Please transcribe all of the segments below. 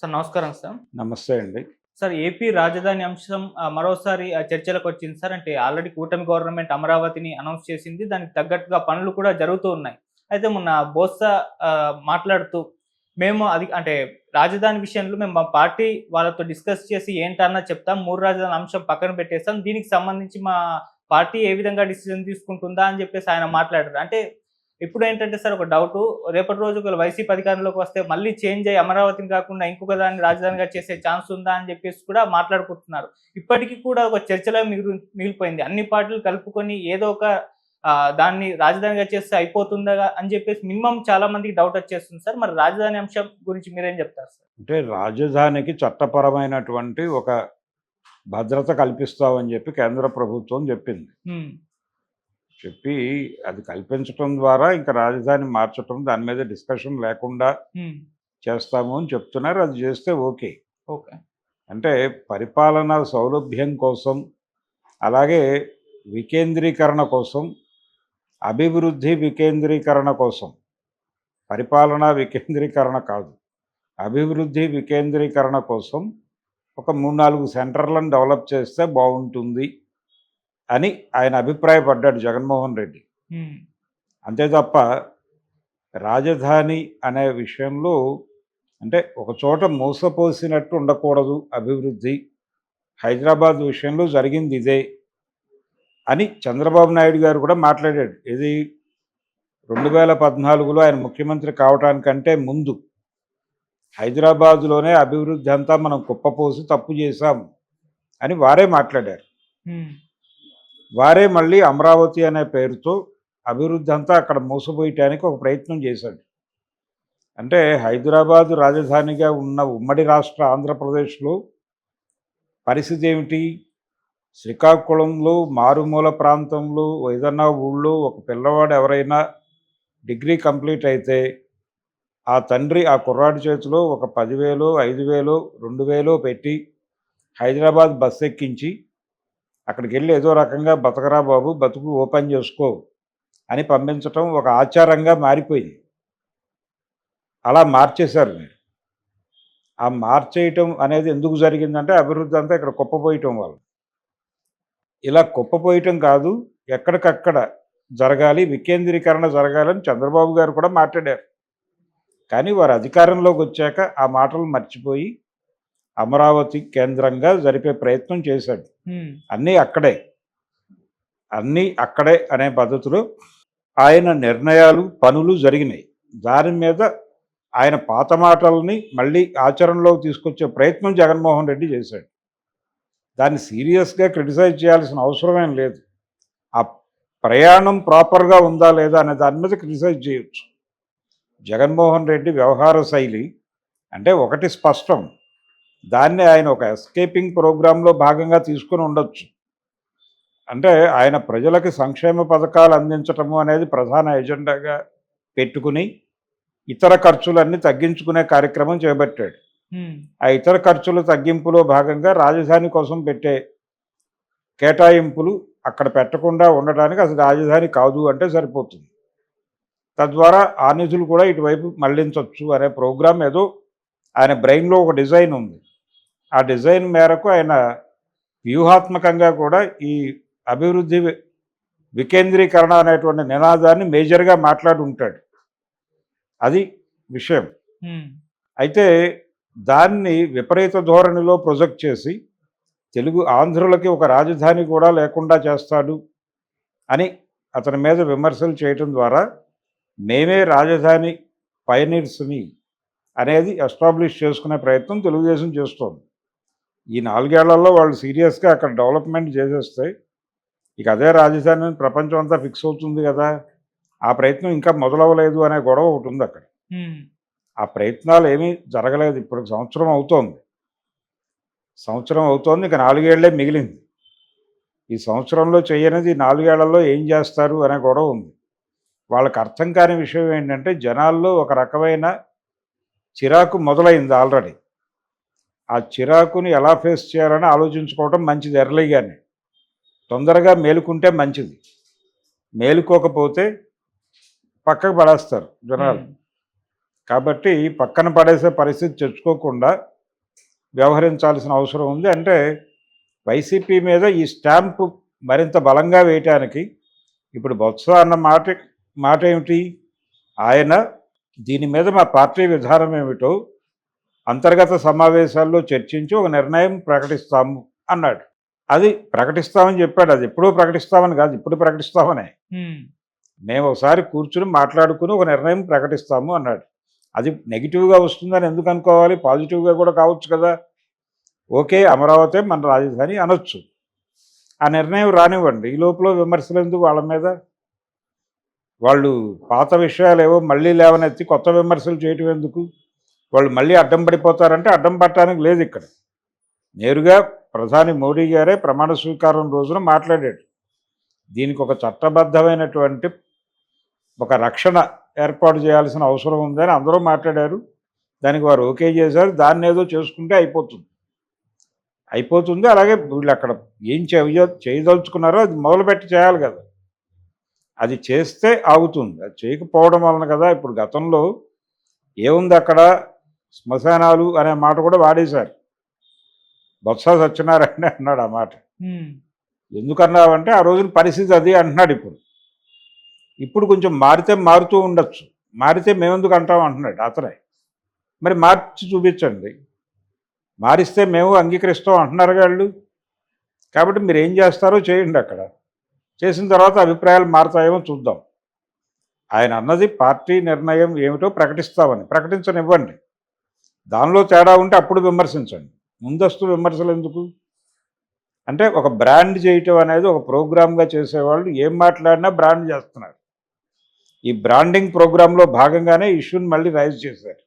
Sir నమస్కారం sir. నమస్తే అండి. సార్ ఏపీ రాజధాని అంశం మరోసారి చర్చలకొచ్చింది సార్. అంటే ఆల్రెడీ కూటమి గవర్నమెంట్ అమరావతిని అనౌన్స్ చేసింది. దానికి తగ్గట్టుగా పనులు కూడా జరుగుతూ ఉన్నాయి. అయితే మొన్న బొత్స మాట్లాడుతూ మేము అది అంటే రాజధాని విషయంలో మేము మా పార్టీ వాళ్ళతో డిస్కస్ చేసి ఏంటన్నా చెప్తాం. 3 రాజధానుల అంశం పక్కన పెట్టేస్తాం. దీనికి సంబంధించి మా పార్టీ ఏ విధంగా డిసిజన్ తీసుకుంటుందా అని చెప్పేసి ఆయన మాట్లాడారు. అంటే ఇప్పుడేంటంటే సార్ ఒక డౌటు. రేపటి రోజు ఒకవేళ వైసీపీ అధికారంలోకి వస్తే మళ్ళీ చేంజ్ అయ్యి అమరావతిని కాకుండా ఇంకొక దాన్ని రాజధానిగా చేసే ఛాన్స్ ఉందా అని చెప్పేసి కూడా మాట్లాడుకుంటున్నారు. ఇప్పటికి కూడా ఒక చర్చలో మిగిలిపోయింది. అన్ని పార్టీలు కలుపుకొని ఏదో ఒక దాన్ని రాజధానిగా చేస్తే అయిపోతుందా అని చెప్పేసి మినిమమ్ చాలా మందికి డౌట్ వచ్చేస్తుంది సార్. మరి రాజధాని అంశం గురించి మీరేం చెప్తారు సార్? అంటే రాజధానికి చట్టపరమైనటువంటి ఒక భద్రత కల్పిస్తామని చెప్పి కేంద్ర ప్రభుత్వం చెప్పింది. చెప్పి అది కల్పించటం ద్వారా ఇంకా రాజధాని మార్చటం, దాని మీద డిస్కషన్ లేకుండా చేస్తాము అని చెప్తున్నారు. అది చేస్తే ఓకే. అంటే పరిపాలనా సౌలభ్యం కోసం, అలాగే వికేంద్రీకరణ కోసం, అభివృద్ధి వికేంద్రీకరణ కోసం, పరిపాలనా వికేంద్రీకరణ కాదు, అభివృద్ధి వికేంద్రీకరణ కోసం ఒక 3-4 సెంటర్లను డెవలప్ చేస్తే బాగుంటుంది అని ఆయన అభిప్రాయపడ్డాడు జగన్మోహన్ రెడ్డి. అంతే తప్ప రాజధాని అనే విషయంలో అంటే ఒక చోట మోసపోసినట్టు ఉండకూడదు అభివృద్ధి. హైదరాబాద్ విషయంలో జరిగింది ఇదే అని చంద్రబాబు నాయుడు గారు కూడా మాట్లాడాడు. ఇది 2014లో ఆయన ముఖ్యమంత్రి కావటానికంటే ముందు హైదరాబాదులోనే అభివృద్ధి అంతా మనం కుప్పపోసి తప్పు చేశాం అని వారే మాట్లాడారు. వారే మళ్ళీ అమరావతి అనే పేరుతో అభివృద్ధి అంతా అక్కడ మోసపోయటానికి ఒక ప్రయత్నం చేశాడు. అంటే హైదరాబాదు రాజధానిగా ఉన్న ఉమ్మడి రాష్ట్ర ఆంధ్రప్రదేశ్లో పరిస్థితి ఏమిటి? శ్రీకాకుళంలో మారుమూల ప్రాంతంలో ఏదన్నా ఊళ్ళో ఒక పిల్లవాడు ఎవరైనా డిగ్రీ కంప్లీట్ అయితే ఆ తండ్రి ఆ కుర్రాడి చేతిలో ఒక 10,000, 5,000, 2,000 పెట్టి హైదరాబాద్ బస్సు ఎక్కించి అక్కడికి వెళ్ళి ఏదో రకంగా బతకరా బాబు, బతుకు ఓపెన్ చేసుకో అని పంపించటం ఒక ఆచారంగా మారిపోయింది. అలా మార్చేశారు మీరు. ఆ మార్చేయటం అనేది ఎందుకు జరిగిందంటే అభివృద్ధి అంతా ఇక్కడ కుప్పపోయటం వల్ల. ఇలా కుప్పపోయటం కాదు, ఎక్కడికక్కడ జరగాలి, వికేంద్రీకరణ జరగాలని చంద్రబాబు గారు కూడా మాట్లాడారు. కానీ వారు అధికారంలోకి వచ్చాక ఆ మాటలు మర్చిపోయి అమరావతి కేంద్రంగా జరిపే ప్రయత్నం చేశాడు. అన్నీ అక్కడే అనే పద్ధతిలో ఆయన నిర్ణయాలు, పనులు జరిగినాయి. దాని మీద ఆయన పాత మాటల్ని మళ్ళీ ఆచరణలోకి తీసుకొచ్చే ప్రయత్నం జగన్మోహన్ రెడ్డి చేశాడు. దాన్ని సీరియస్గా క్రిటిసైజ్ చేయాల్సిన అవసరమేం లేదు. ఆ ప్రయాణం ప్రాపర్గా ఉందా లేదా అనే దాని మీద క్రిటిసైజ్ చేయొచ్చు. జగన్మోహన్ రెడ్డి వ్యవహార శైలి అంటే ఒకటి స్పష్టం, దాన్ని ఆయన ఒక ఎస్కేపింగ్ ప్రోగ్రాంలో భాగంగా తీసుకుని ఉండొచ్చు. అంటే ఆయన ప్రజలకి సంక్షేమ పథకాలు అందించటము అనేది ప్రధాన ఎజెండాగా పెట్టుకుని ఇతర ఖర్చులన్నీ తగ్గించుకునే కార్యక్రమం చేపట్టాడు. ఆ ఇతర ఖర్చుల తగ్గింపులో భాగంగా రాజధాని కోసం పెట్టే కేటాయింపులు అక్కడ పెట్టకుండా ఉండడానికి అసలు రాజధాని కాదు అంటే సరిపోతుంది. తద్వారా ఆ నిధులు కూడా ఇటువైపు మళ్లించవచ్చు అనే ప్రోగ్రాం ఏదో ఆయన బ్రెయిన్లో ఒక డిజైన్ ఉంది. ఆ డిజైన్ మేరకు ఆయన వ్యూహాత్మకంగా కూడా ఈ అభివృద్ధి వికేంద్రీకరణ అనేటువంటి నినాదాన్ని మేజర్గా మాట్లాడి ఉంటాడు. అది విషయం. అయితే దాన్ని విపరీత ధోరణిలో ప్రొజెక్ట్ చేసి తెలుగు ఆంధ్రులకి ఒక రాజధాని కూడా లేకుండా చేస్తాడు అని అతని మీద విమర్శలు చేయటం ద్వారా మేమే రాజధాని పయనీర్స్ని అనేది ఎస్టాబ్లిష్ చేసుకునే ప్రయత్నం తెలుగుదేశం చేస్తోంది. ఈ 4 ఏళ్లలో వాళ్ళు సీరియస్గా అక్కడ డెవలప్మెంట్ చేసేస్తే ఇక అదే రాజధాని ప్రపంచం అంతా ఫిక్స్ అవుతుంది కదా. ఆ ప్రయత్నం ఇంకా మొదలవ్వలేదు అనే గొడవ ఒకటి ఉంది అక్కడ. ఆ ప్రయత్నాలు ఏమీ జరగలేదు. ఇప్పుడు సంవత్సరం అవుతోంది, ఇక 4 ఏళ్లే మిగిలింది. ఈ సంవత్సరంలో చేయనిది 4 ఏళ్లలో ఏం చేస్తారు అనే గొడవ ఉంది. వాళ్ళకి అర్థం కాని విషయం ఏంటంటే జనాల్లో ఒక రకమైన చిరాకు మొదలైంది ఆల్రెడీ. ఆ చిరాకుని ఎలా ఫేస్ చేయాలని ఆలోచించుకోవటం మంచిది. ఎర్లీగానే తొందరగా మేలుకుంటే మంచిది. మేలుకోకపోతే పక్కకు పడేస్తారు జనాలు. కాబట్టి పక్కన పడేసే పరిస్థితి తెచ్చుకోకుండా వ్యవహరించాల్సిన అవసరం ఉంది. అంటే వైసీపీ మీద ఈ స్టాంపు మరింత బలంగా వేయటానికి ఇప్పుడు బొత్స అన్న మాట ఏమిటి? ఆయన దీని మీద మా పార్టీ విధానం ఏమిటో అంతర్గత సమావేశాల్లో చర్చించి ఒక నిర్ణయం ప్రకటిస్తాము అన్నాడు. అది ప్రకటిస్తామని చెప్పాడు. అది ఎప్పుడూ ప్రకటిస్తామని కాదు, ఇప్పుడు ప్రకటిస్తామనే. మేము ఒకసారి కూర్చుని మాట్లాడుకుని ఒక నిర్ణయం ప్రకటిస్తాము అన్నాడు. అది నెగిటివ్గా వస్తుందని ఎందుకు అనుకోవాలి? పాజిటివ్గా కూడా కావచ్చు కదా. ఓకే, అమరావతి మన రాజధాని అనొచ్చు. ఆ నిర్ణయం రానివ్వండి. ఈ లోపల విమర్శలు ఎందుకు వాళ్ళ మీద? వాళ్ళు పాత విషయాలు ఏవో మళ్ళీ లేవనెత్తి కొత్త విమర్శలు చేయటం ఎందుకు? వాళ్ళు మళ్ళీ అడ్డం పడిపోతారంటే అడ్డం పట్టడానికి లేదు. ఇక్కడ నేరుగా ప్రధాని మోడీ గారే ప్రమాణ స్వీకారం రోజున మాట్లాడాడు. దీనికి ఒక చట్టబద్ధమైనటువంటి ఒక రక్షణ ఏర్పాటు చేయాల్సిన అవసరం ఉందని అందరూ మాట్లాడారు. దానికి వారు ఓకే చేశారు. దాన్ని ఏదో చేసుకుంటే అయిపోతుంది. అలాగే వీళ్ళు అక్కడ ఏం చేయదలుచుకున్నారో అది మొదలుపెట్టి చేయాలి కదా. అది చేస్తే ఆగుతుంది. అది చేయకపోవడం వలన కదా ఇప్పుడు గతంలో ఏముంది అక్కడ, శ్మశానాలు అనే మాట కూడా వాడేశారు. బొత్స సత్యనారాయణ అన్నాడు ఆ మాట. ఎందుకన్నావంటే ఆ రోజున పరిస్థితి అది అంటున్నాడు. ఇప్పుడు కొంచెం మారుతూ ఉండొచ్చు. మారితే మేమెందుకు అంటాం అంటున్నాడు అతనే. మరి మార్చి చూపించండి. మారిస్తే మేము అంగీకరిస్తాం అంటున్నారు వాళ్ళు. కాబట్టి మీరు ఏం చేస్తారో చేయండి. అక్కడ చేసిన తర్వాత అభిప్రాయాలు మారుతాయేమో చూద్దాం. ఆయన అన్నది పార్టీ నిర్ణయం ఏమిటో ప్రకటిస్తామని. ప్రకటించనివ్వండి. దానిలో తేడా ఉంటే అప్పుడు విమర్శించండి. ముందస్తు విమర్శలు ఎందుకు? అంటే ఒక బ్రాండ్ చేయటం అనేది ఒక ప్రోగ్రామ్గా చేసేవాళ్ళు ఏం మాట్లాడినా బ్రాండ్ చేస్తున్నారు. ఈ బ్రాండింగ్ ప్రోగ్రాంలో భాగంగానే ఇష్యూని మళ్ళీ రైజ్ చేశారు.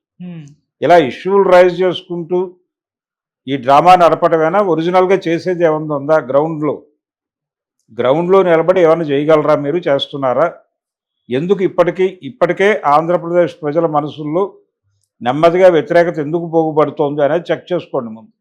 ఇలా ఇష్యూలు రైజ్ చేసుకుంటూ ఈ డ్రామా నడపడమేనా? ఒరిజినల్గా చేసేది ఏమన్నా ఉందా? గ్రౌండ్లో నిలబడి ఏమైనా చేయగలరా? మీరు చేస్తున్నారా? ఎందుకు ఇప్పటికే ఆంధ్రప్రదేశ్ ప్రజల మనసుల్లో నెమ్మదిగా వ్యతిరేకత ఎందుకు పోగుపడుతోంది అనేది చెక్ చేసుకోండి ముందు.